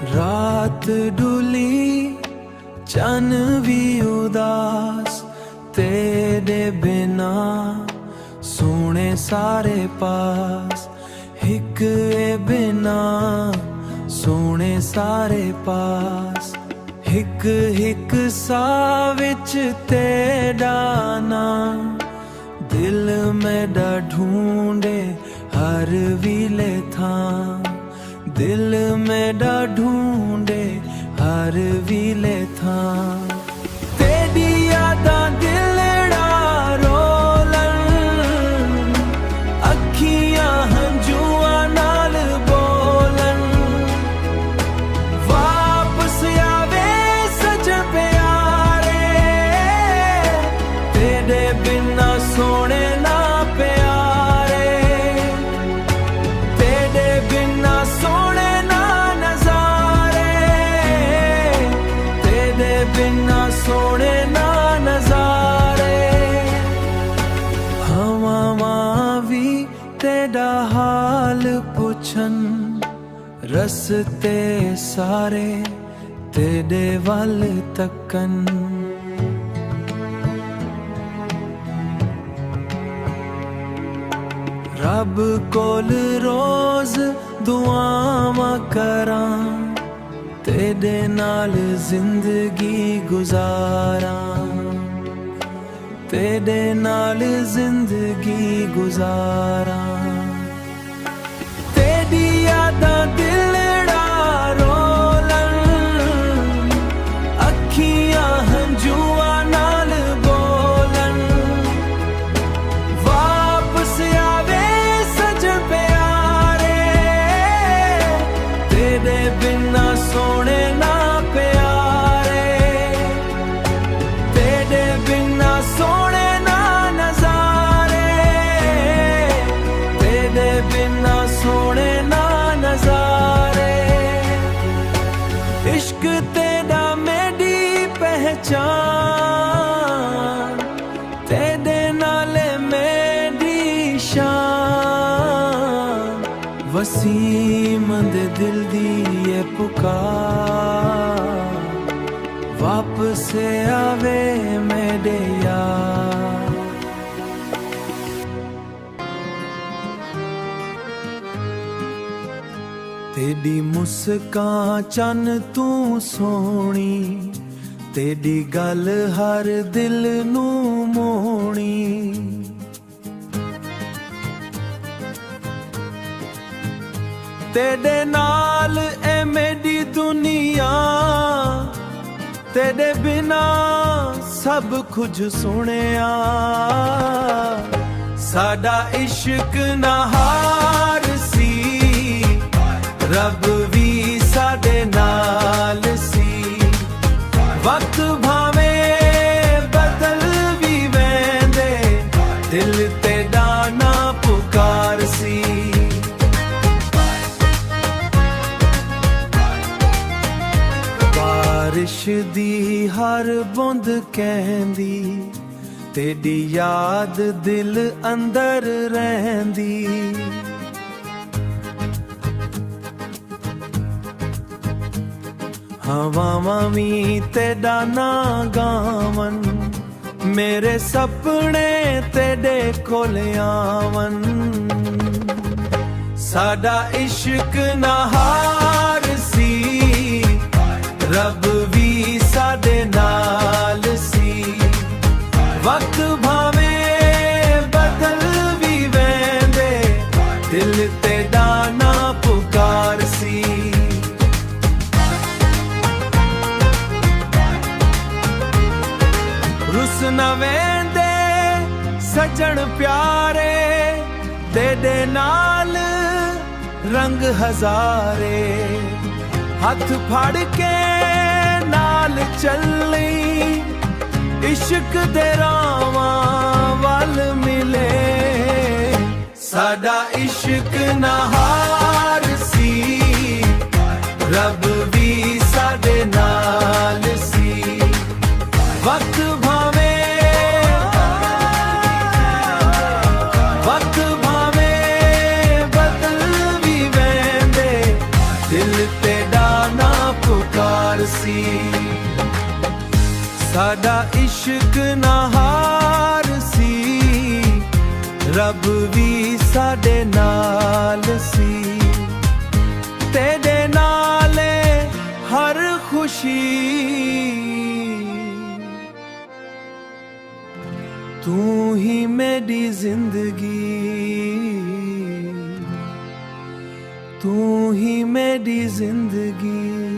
रात डुली चन भी उदास तेरे बिना सोने सारे पास हिक ए बिना सोने सारे पास हिक हिक सा विच तेरा नाम दिल मेरा ढूंढे हर विले था दिल मेरा ढूंढे हर विले था तेरी यादां दिलड़ा रोलन अखियां हंजुआ नाल बोलन वापस आवे सजन प्यारे तेरे बिना सोने ना प्यारे तेरे बिना सोने ना नजारे तेरे बिना सोने ना नजारे हवावां भी तेरा हाल पुछन रस्ते सारे तेरे वल तकन रब कोल रोज दुआवां करां तेरे नाल जिंदगी गुजारां तेरे नाल जिंदगी गुजारां तेरी यादां दिलड़ा रोलन अखियां हंजुआ नाल बोलन वापस आवे सजन प्यारे तेरे बिना सोने ना प्यारे तेरे बिना सोने ना नजारे तेरे बिना सोने ना नजारे इश्क तेरा मेरी पहचान तेरे नाले मेरी शान वसीम दे दिल दी ये पुकार वापस आवे मेरे यार तेरी मुस्कान चन तू सोनी तेरी गल हर दिल नू मोनी तेरे नाल ए मेरी दुनिया तेरे बिना सब कुछ सुनिया साडा इश्क ना हार सी रब भी साडे नाल सी वक्त भावे बदल भी वेंदे दिल तेरा ना पुकार सी बारिश दी हर बूंद कहंदी तेरी याद दिल अंदर रहंदी हवावां भी तेरा ना गावन मेरे सपने तेरे कोल आवन साडा इश्क ना हार सी रब भी साडे नाल सी वक्त भावे बदल भी वेंदे दिल तेरा ना पुकार सी रुस न वेंदे सजन प्यारे तेरे नाल रंग हजारे हथ फड़ के नाल चली इश्क दे रावां वल मिले साडा इश्क ना हार सी रब भी साडे नाल सी वक्त भावे बदल भी वेंदे दिल तेरा ना ਸਾਡਾ ਇਸ਼ਕ ਨਾ ਹਾਰ ਸੀ, ਰੱਬ ਵੀ ਸਾਡੇ ਨਾਲ ਸੀ। ਤੇਰੇ ਨਾਲ ਏ ਹਰ ਖੁਸ਼ੀ, ਤੂੰ ਹੀ ਮੇਰੀ ਜ਼ਿੰਦਗੀ, ਤੂੰ ਹੀ ਮੇਰੀ ਜ਼ਿੰਦਗੀ।